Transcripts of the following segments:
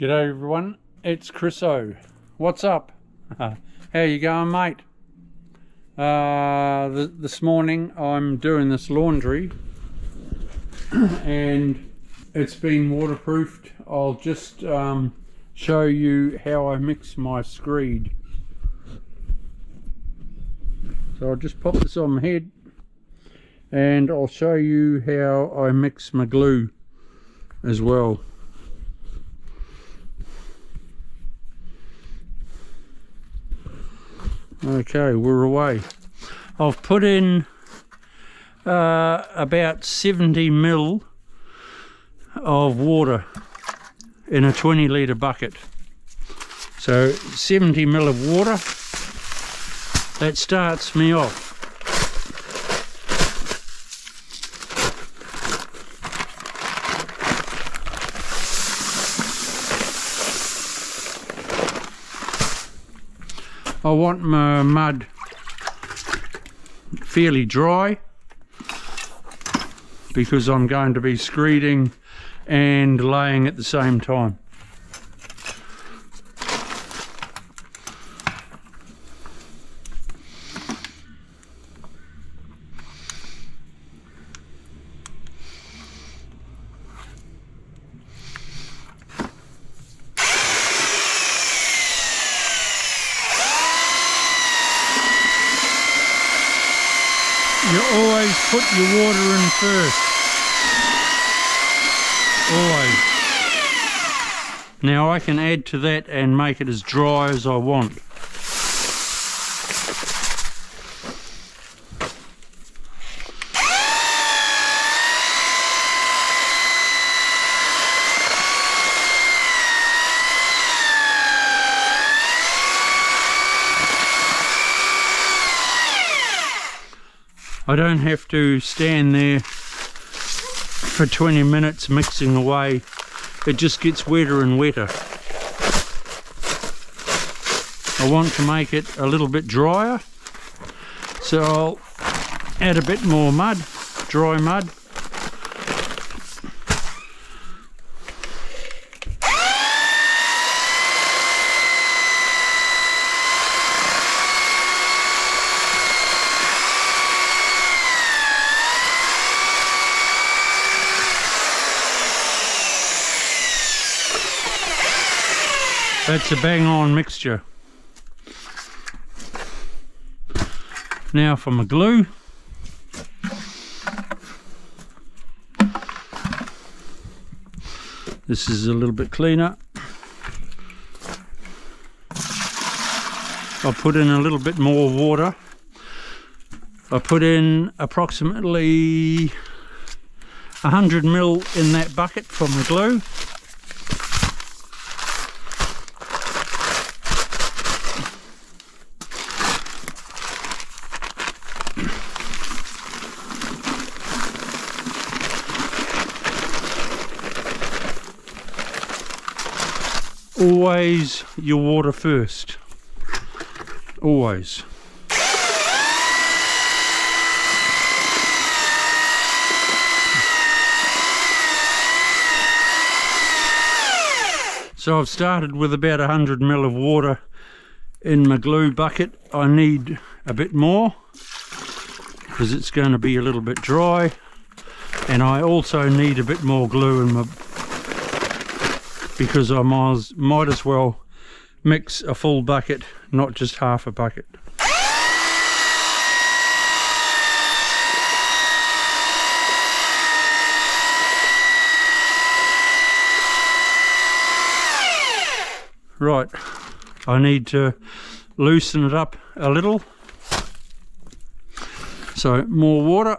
G'day everyone, it's Chriso. What's up? How you going, mate? This morning I'm doing this laundry and it's been waterproofed. I'll just show you how I mix my Screed. So I'll just pop this on my head and I'll show you how I mix my glue as well. Okay, we're away. I've put in about 70 ml of water in a 20 litre bucket. So 70 ml of water, that starts me off. I want my mud fairly dry because I'm going to be screeding and laying at the same time. You always put your water in first. Always. Now I can add to that and make it as dry as I want. I don't have to stand there for 20 minutes mixing away. It just gets wetter and wetter. I want to make it a little bit drier, so I'll add a bit more mud, dry mud. That's a bang on mixture. Now for my glue. This is a little bit cleaner. I'll put in a little bit more water. I put in approximately 100 ml in that bucket for my glue. Always your water first. Always. So I've started with about 100 ml of water in my glue bucket. I need a bit more because it's going to be a little bit dry, and I also need a bit more glue in my, because I might as well mix a full bucket, not just half a bucket. Right, I need to loosen it up a little. So more water.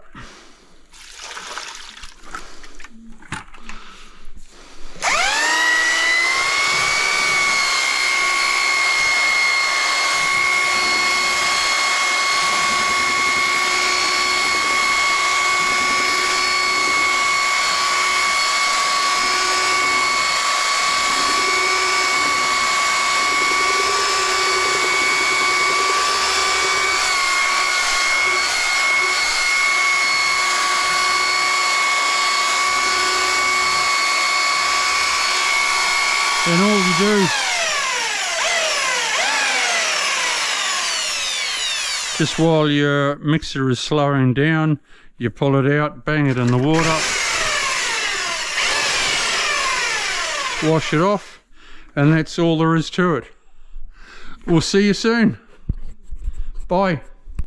all you do, just while your mixer is slowing down, you pull it out, bang it in the water, wash it off, and that's all there is to it. We'll see you soon. Bye.